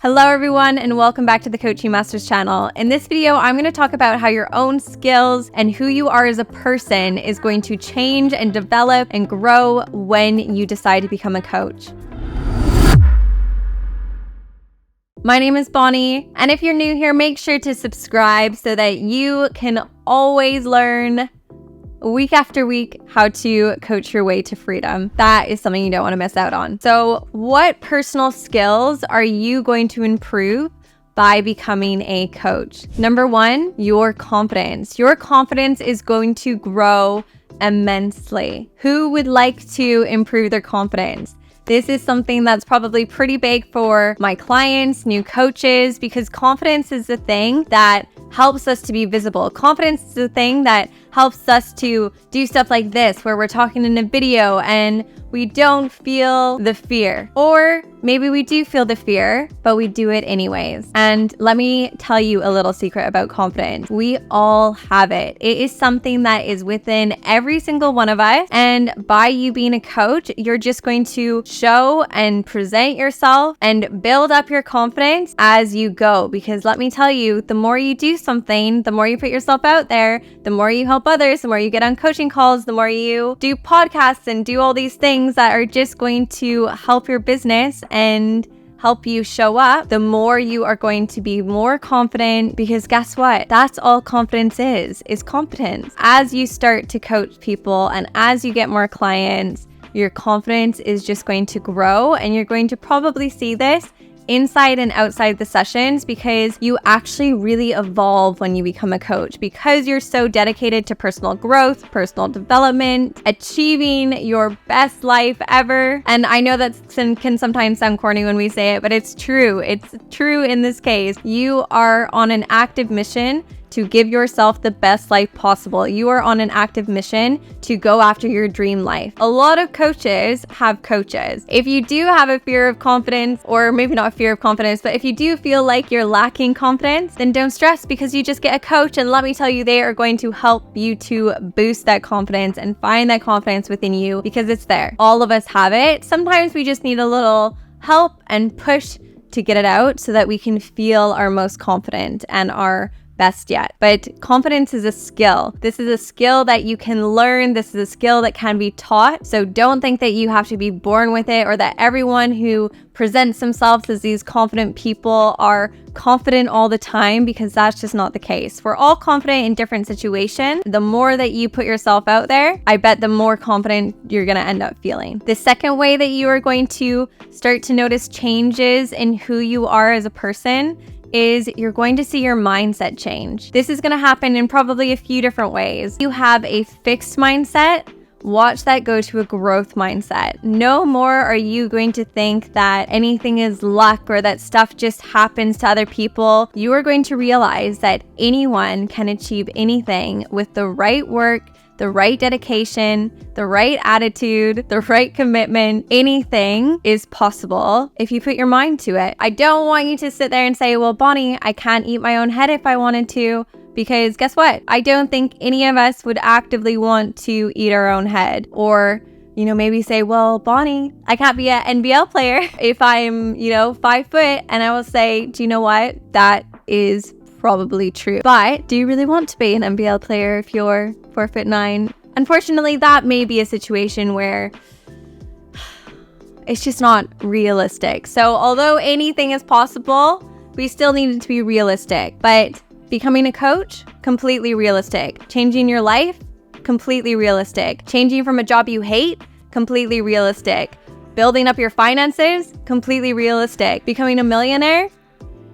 Hello everyone, and welcome back to the Coaching Masters channel. In this video, I'm going to talk about how your own skills and who you are as a person is going to change and develop and grow when you decide to become a coach. My name is Bonnie, and if you're new here, make sure to subscribe so that you can always learn week after week how to coach your way to freedom. That is something you don't want to miss out on. So what personal skills are you going to improve by becoming a coach? Number one, your confidence. Your confidence is going to grow immensely. Who would like to improve their confidence? This is something that's probably pretty big for my clients, new coaches, because confidence is the thing that helps us to be visible. Confidence is the thing that helps us to do stuff like this, where we're talking in a video and we don't feel the fear. Or maybe we do feel the fear, but we do it anyways. And let me tell you a little secret about confidence. We all have it. It is something that is within every single one of us. And by you being a coach, you're just going to show and present yourself and build up your confidence as you go. Because let me tell you, the more you do something, the more you put yourself out there, the more you help others, the more you get on coaching calls, the more you do podcasts and do all these things that are just going to help your business and help you show up, the more you are going to be more confident, because guess what? That's all confidence is confidence. As you start to coach people and as you get more clients, your confidence is just going to grow, and you're going to probably see this inside and outside the sessions, because you actually really evolve when you become a coach, because you're so dedicated to personal growth, personal development, achieving your best life ever. And I know that can sometimes sound corny when we say it, but it's true. It's true in this case. You are on an active mission to give yourself the best life possible. You are on an active mission to go after your dream life. A lot of coaches have coaches. If you do have a fear of confidence, or maybe not fear of confidence, but if you do feel like you're lacking confidence, then don't stress, because you just get a coach, and let me tell you, they are going to help you to boost that confidence and find that confidence within you, because it's there. All of us have it. Sometimes we just need a little help and push to get it out so that we can feel our most confident and our best yet. But confidence is a skill. This is a skill that you can learn. This is a skill that can be taught. So don't think that you have to be born with it, or that everyone who presents themselves as these confident people are confident all the time, because that's just not the case. We're all confident in different situations. The more that you put yourself out there, I bet the more confident you're going to end up feeling. The second way that you are going to start to notice changes in who you are as a person is you're going to see your mindset change. This is going to happen in probably a few different ways. You have a fixed mindset. Watch that go to a growth mindset. No more are you going to think that anything is luck or that stuff just happens to other people. You are going to realize that anyone can achieve anything with the right work, the right dedication, the right attitude, the right commitment. Anything is possible if you put your mind to it. I don't want you to sit there and say, well, Bonnie, I can't eat my own head if I wanted to, because guess what? I don't think any of us would actively want to eat our own head. Or, maybe say, well, Bonnie, I can't be an NBL player if I'm, 5 foot. And I will say, do you know what? That is probably true. But do you really want to be an NBL player if you're 4'9"? Unfortunately, that may be a situation where it's just not realistic. So although anything is possible, we still need to be realistic. But becoming a coach, completely realistic. Changing your life, completely realistic. Changing from a job you hate, completely realistic. Building up your finances, completely realistic. Becoming a millionaire,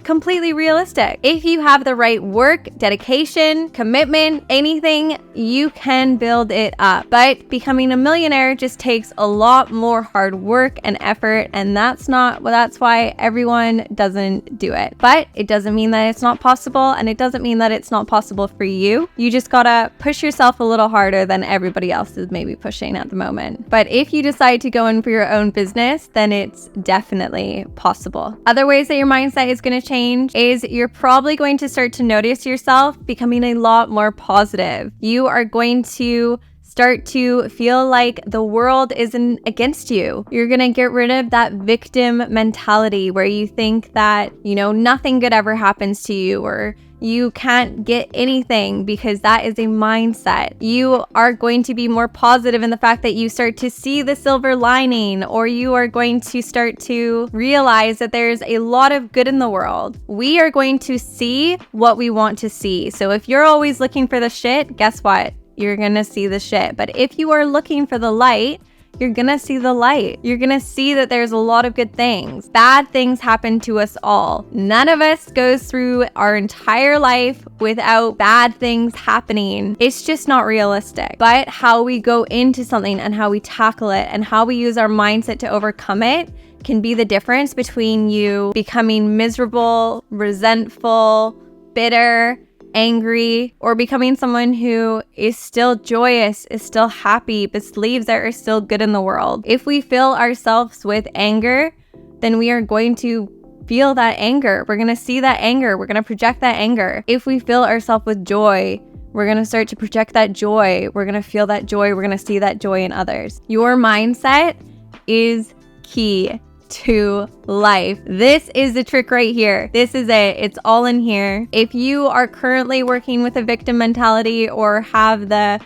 completely realistic. If you have the right work, dedication, commitment, anything, you can build it up. But becoming a millionaire just takes a lot more hard work and effort, and that's why everyone doesn't do it. But it doesn't mean that it's not possible, and it doesn't mean that it's not possible for you. You just gotta push yourself a little harder than everybody else is maybe pushing at the moment. But if you decide to go in for your own business, then it's definitely possible. Other ways that your mindset is going to change is you're probably going to start to notice yourself becoming a lot more positive. You are going to start to feel like the world isn't against you. You're gonna get rid of that victim mentality where you think that, nothing good ever happens to you, or you can't get anything, because that is a mindset. You are going to be more positive in the fact that you start to see the silver lining, or you are going to start to realize that there's a lot of good in the world. We are going to see what we want to see. So if you're always looking for the shit, guess what? You're gonna see the shit. But if you are looking for the light, you're gonna see the light. You're gonna see that there's a lot of good things. Bad things happen to us all. None of us goes through our entire life without bad things happening. It's just not realistic. But how we go into something and how we tackle it and how we use our mindset to overcome it can be the difference between you becoming miserable, resentful, bitter, angry, or becoming someone who is still joyous, is still happy, believes there is still good in the world. If we fill ourselves with anger, then we are going to feel that anger. We're going to see that anger. We're going to project that anger. If we fill ourselves with joy, we're going to start to project that joy. We're going to feel that joy. We're going to see that joy in others. Your mindset is key to life. This is the trick right here. This is it. It's all in here. If you are currently working with a victim mentality or have the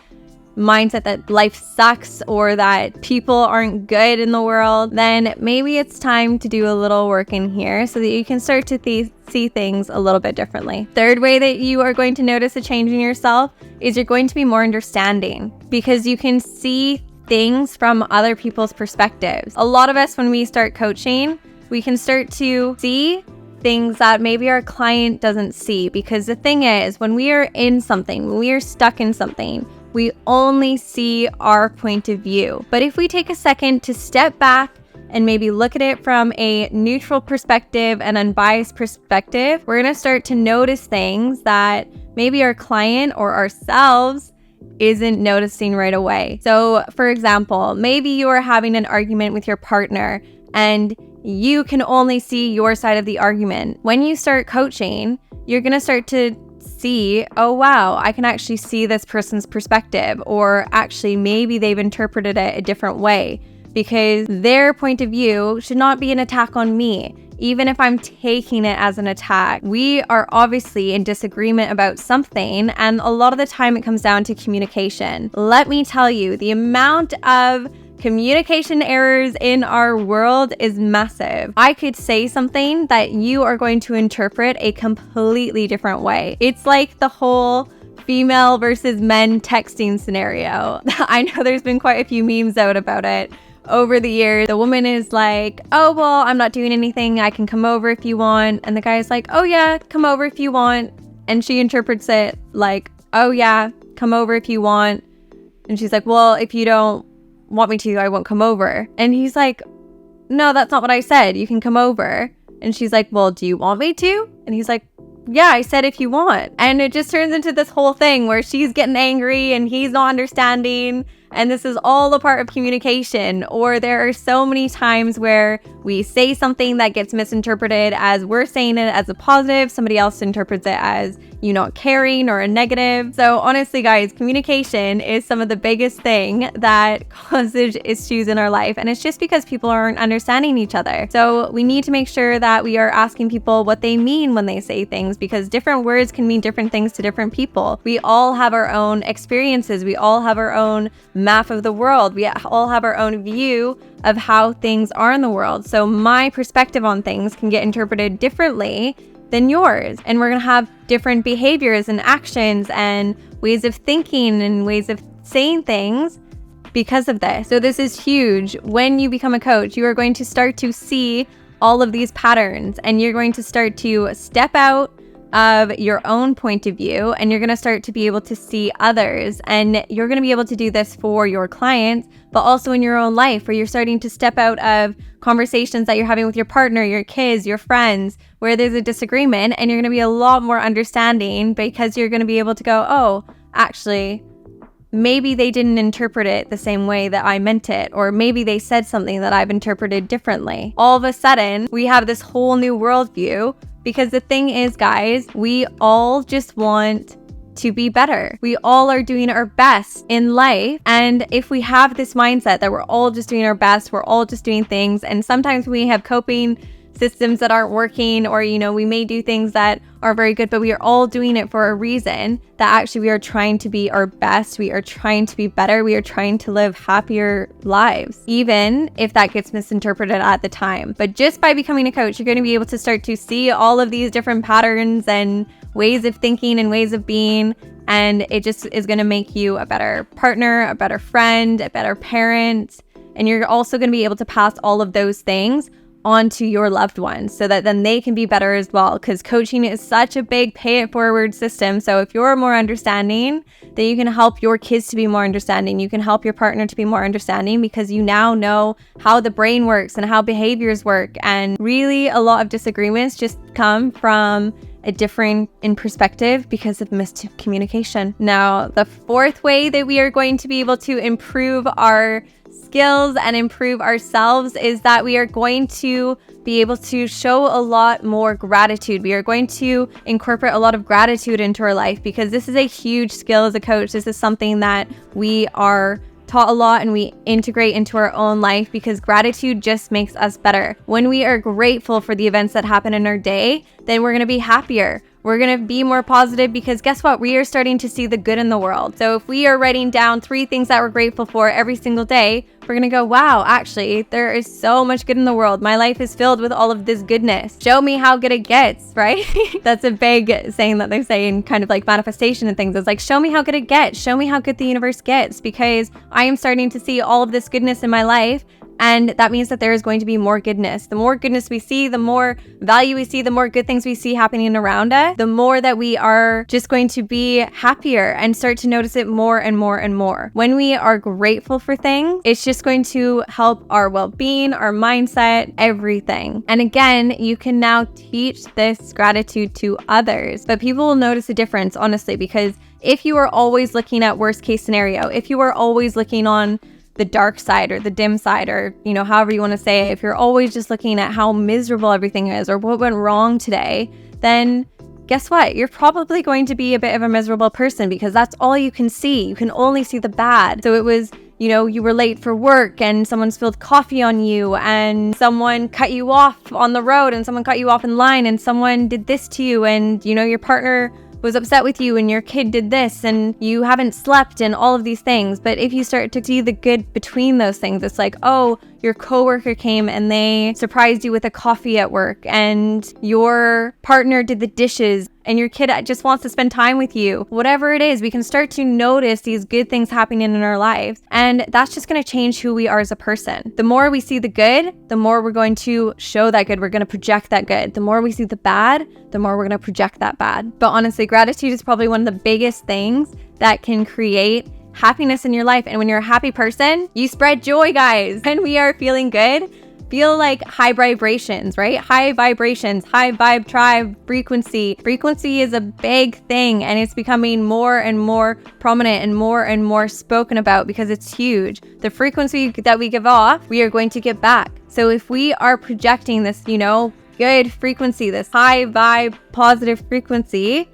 mindset that life sucks or that people aren't good in the world, then maybe it's time to do a little work in here so that you can start to see things a little bit differently. Third way that you are going to notice a change in yourself is you're going to be more understanding, because you can see things from other people's perspectives. A lot of us, when we start coaching, we can start to see things that maybe our client doesn't see, because the thing is, when we are in something, when we are stuck in something, we only see our point of view. But if we take a second to step back and maybe look at it from a neutral perspective and unbiased perspective, we're going to start to notice things that maybe our client or ourselves isn't noticing right away. So for example, maybe you are having an argument with your partner and you can only see your side of the argument. When you start coaching, you're going to start to see, oh wow, I can actually see this person's perspective, or actually maybe they've interpreted it a different way, because their point of view should not be an attack on me. Even if I'm taking it as an attack, we are obviously in disagreement about something, and a lot of the time it comes down to communication. Let me tell you, the amount of communication errors in our world is massive. I could say something that you are going to interpret a completely different way. It's like the whole female versus men texting scenario. I know there's been quite a few memes out about it over the years. The woman is like, oh, well, I'm not doing anything. I can come over if you want. And the guy is like, oh yeah, come over if you want. And she interprets it like, oh yeah, come over if you want. And she's like, well, if you don't want me to, I won't come over. And he's like, no, that's not what I said. You can come over. And she's like, well, do you want me to? And he's like, yeah, I said if you want. And it just turns into this whole thing where she's getting angry and he's not understanding. And this is all a part of communication. Or there are so many times where we say something that gets misinterpreted as we're saying it as a positive. Somebody else interprets it as you not caring or a negative. So honestly, guys, communication is some of the biggest thing that causes issues in our life. And it's just because people aren't understanding each other. So we need to make sure that we are asking people what they mean when they say things, because different words can mean different things to different people. We all have our own experiences. We all have our own map of the world. We all have our own view of how things are in the world. So my perspective on things can get interpreted differently than yours. And we're going to have different behaviors and actions and ways of thinking and ways of saying things because of this. So this is huge. When you become a coach, you are going to start to see all of these patterns, and you're going to start to step out of your own point of view, and you're going to start to be able to see others. And you're going to be able to do this for your clients, but also in your own life, where you're starting to step out of conversations that you're having with your partner, your kids, your friends, where there's a disagreement, and you're going to be a lot more understanding, because you're going to be able to go, oh, actually, maybe they didn't interpret it the same way that I meant it, or maybe they said something that I've interpreted differently. All of a sudden, we have this whole new worldview. Because the thing is, guys, we all just want to be better. We all are doing our best in life. And if we have this mindset that we're all just doing our best, we're all just doing things, and sometimes we have coping systems that aren't working, or we may do things that are very good, but we are all doing it for a reason, that actually we are trying to be our best, we are trying to be better, we are trying to live happier lives, even if that gets misinterpreted at the time. But just by becoming a coach, you're going to be able to start to see all of these different patterns and ways of thinking and ways of being, and it just is going to make you a better partner, a better friend, a better parent. And you're also going to be able to pass all of those things onto your loved ones so that then they can be better as well, because coaching is such a big pay it forward system. So if you're more understanding, then you can help your kids to be more understanding. You can help your partner to be more understanding, because you now know how the brain works and how behaviors work. And really, a lot of disagreements just come from a different in perspective because of miscommunication. Now, the fourth way that we are going to be able to improve our skills and improve ourselves is that we are going to be able to show a lot more gratitude. We are going to incorporate a lot of gratitude into our life, because this is a huge skill as a coach. This is something that we are taught a lot and we integrate into our own life, because gratitude just makes us better. When we are grateful for the events that happen in our day, then we're going to be happier. We're going to be more positive, because guess what? We are starting to see the good in the world. So if we are writing down 3 things that we're grateful for every single day, we're going to go, wow, actually, there is so much good in the world. My life is filled with all of this goodness. Show me how good it gets, right? That's a big saying that they say in kind of like manifestation and things. It's like, show me how good it gets. Show me how good the universe gets, because I am starting to see all of this goodness in my life. And that means that there is going to be more goodness. The more goodness we see, the more value we see, the more good things we see happening around us, the more that we are just going to be happier and start to notice it more and more and more. When we are grateful for things, it's just going to help our well-being, our mindset, everything. And again, you can now teach this gratitude to others, but people will notice a difference, honestly, because if you are always looking at worst case scenario, if you are always looking on the dark side or the dim side, or however you want to say it, if you're always just looking at how miserable everything is or what went wrong today, then guess what? You're probably going to be a bit of a miserable person, because that's all you can see. You can only see the bad. So it was, you were late for work and someone spilled coffee on you, and someone cut you off on the road, and someone cut you off in line, and someone did this to you, and your partner was upset with you, and your kid did this, and you haven't slept, and all of these things. But if you start to see the good between those things, it's like, oh, your coworker came and they surprised you with a coffee at work, and your partner did the dishes, and your kid just wants to spend time with you. Whatever it is, we can start to notice these good things happening in our lives, and that's just going to change who we are as a person. The more we see the good, the more we're going to show that good. We're going to project that good. The more we see the bad, the more we're going to project that bad. But honestly, gratitude is probably one of the biggest things that can create happiness in your life. And when you're a happy person, you spread joy, guys. When we are feeling good, feel like high vibrations, right? High vibrations, high vibe tribe frequency. Frequency is a big thing, and it's becoming more and more prominent and more spoken about, because it's huge. The frequency that we give off, we are going to get back. So if we are projecting this, good frequency, this high vibe, positive frequency,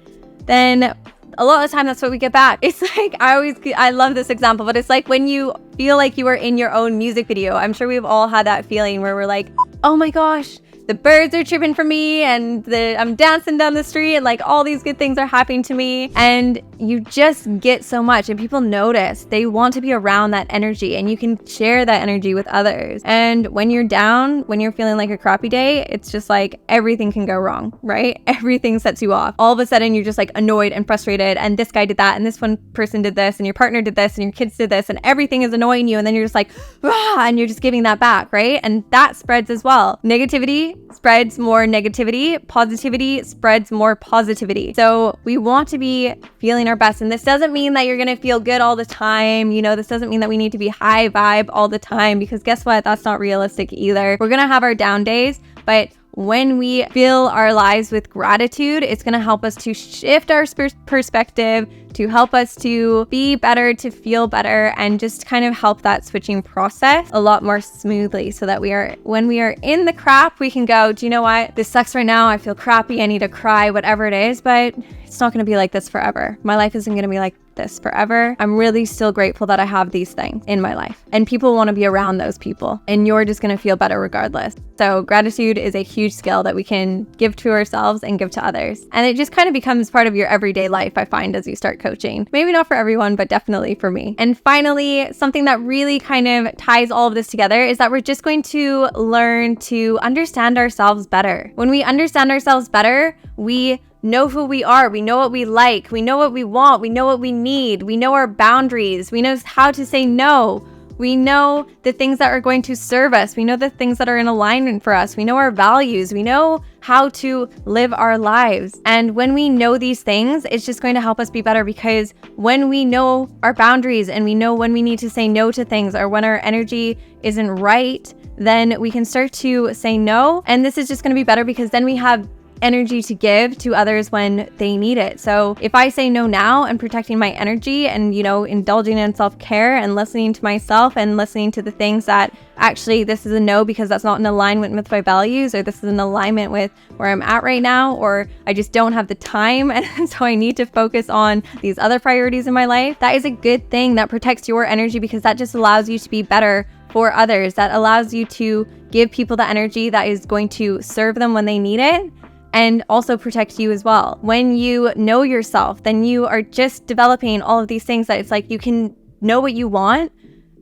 then a lot of the time that's what we get back. It's like, I love this example, but it's like when you feel like you are in your own music video. I'm sure we've all had that feeling where we're like, oh my gosh, the birds are chirping for me, and I'm dancing down the street, and like all these good things are happening to me, and you just get so much, and people notice. They want to be around that energy, and you can share that energy with others. And when you're down, when you're feeling like a crappy day, it's just like everything can go wrong, right? Everything sets you off. All of a sudden, you're just like annoyed and frustrated, and this guy did that, and this one person did this, and your partner did this, and your kids did this, and everything is annoying you, and then you're just like, ah, and you're just giving that back, right? And that spreads as well. Negativity spreads more negativity. Positivity spreads more positivity. So we want to be feeling our best. And this doesn't mean that you're going to feel good all the time. This doesn't mean that we need to be high vibe all the time, because guess what? That's not realistic either. We're going to have our down days, but when we fill our lives with gratitude, it's going to help us to shift our perspective, to help us to be better, to feel better, and just kind of help that switching process a lot more smoothly so that when we are in the crap, we can go, do you know what? This sucks right now. I feel crappy. I need to cry, whatever it is, but it's not going to be like this forever. My life isn't going to be like this forever. I'm really still grateful that I have these things in my life, and people want to be around those people, and you're just going to feel better regardless. So gratitude is a huge skill that we can give to ourselves and give to others. And it just kind of becomes part of your everyday life, I find, as you start coaching. Maybe not for everyone, but definitely for me. And finally, something that really kind of ties all of this together is that we're just going to learn to understand ourselves better. When we understand ourselves better, we know who we are. We know what we like. We know what we want. We know what we need. We know our boundaries. We know how to say no. We know the things that are going to serve us. We know the things that are in alignment for us. We know our values. We know how to live our lives. And when we know these things, it's just going to help us be better, because when we know our boundaries and we know when we need to say no to things, or when our energy isn't right, then we can start to say no. And this is just going to be better, because then we have energy to give to others when they need it. So if I say no now and protecting my energy and, indulging in self-care and listening to myself and listening to the things that actually this is a no because that's not in alignment with my values, or this is in alignment with where I'm at right now, or I just don't have the time and so I need to focus on these other priorities in my life, that is a good thing. That protects your energy, because that just allows you to be better for others. That allows you to give people the energy that is going to serve them when they need it, and also protect you as well. When you know yourself, then you are just developing all of these things that it's like you can know what you want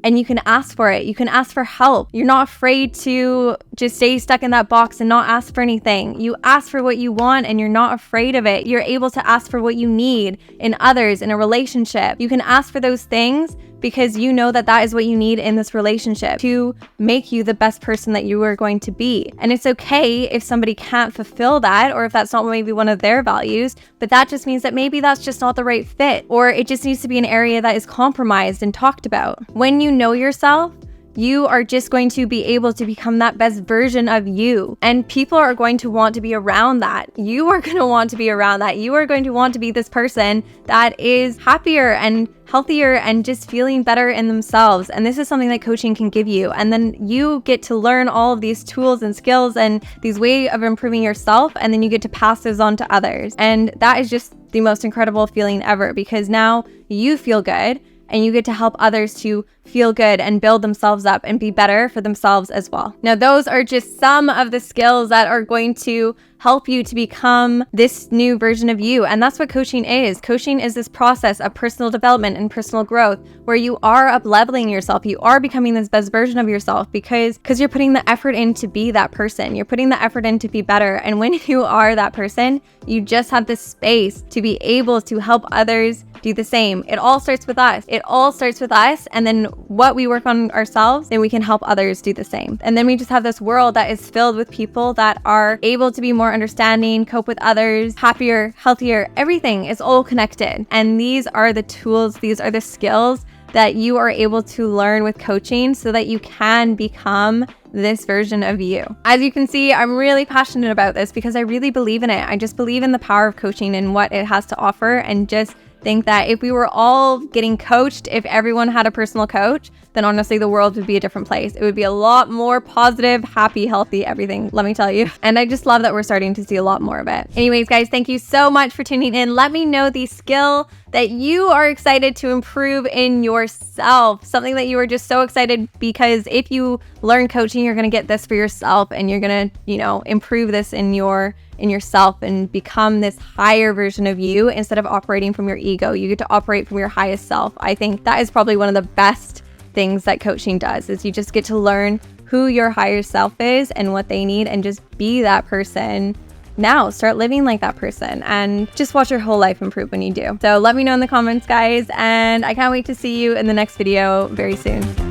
and you can ask for it. You can ask for help. You're not afraid to just stay stuck in that box and not ask for anything. You ask for what you want and you're not afraid of it. You're able to ask for what you need in others, in a relationship. You can ask for those things because you know that that is what you need in this relationship to make you the best person that you are going to be. And it's okay if somebody can't fulfill that, or if that's not maybe one of their values, but that just means that maybe that's just not the right fit, or it just needs to be an area that is compromised and talked about. When you know yourself, you are just going to be able to become that best version of you. And people are going to want to be around that. You are going to want to be around that. You are going to want to be this person that is happier and healthier and just feeling better in themselves. And this is something that coaching can give you. And then you get to learn all of these tools and skills and these ways of improving yourself. And then you get to pass those on to others. And that is just the most incredible feeling ever, because now you feel good and you get to help others to feel good and build themselves up and be better for themselves as well. Now, those are just some of the skills that are going to help you to become this new version of you. And that's what coaching is. Coaching is this process of personal development and personal growth where you are up-leveling yourself. You are becoming this best version of yourself because you're putting the effort in to be that person. You're putting the effort in to be better. And when you are that person, you just have this space to be able to help others do the same. It all starts with us. It all starts with us. And then what we work on ourselves, then we can help others do the same. And then we just have this world that is filled with people that are able to be more understanding, cope with others, happier, healthier. Everything is all connected. And these are the tools, these are the skills that you are able to learn with coaching so that you can become this version of you. As you can see, I'm really passionate about this because I really believe in it. I just believe in the power of coaching and what it has to offer, and just think that if we were all getting coached, if everyone had a personal coach, then honestly the world would be a different place. It would be a lot more positive, happy, healthy, everything, let me tell you. And I just love that we're starting to see a lot more of it. Anyways, guys, thank you so much for tuning in. Let me know the skill that you are excited to improve in yourself, something that you are just so excited because if you learn coaching, you're going to get this for yourself and you're going to, improve this in yourself and become this higher version of you instead of operating from your ego. You get to operate from your highest self. I think that is probably one of the best things that coaching does, is you just get to learn who your higher self is and what they need and just be that person. Now start living like that person and just watch your whole life improve when you do. So let me know in the comments, guys, and I can't wait to see you in the next video very soon.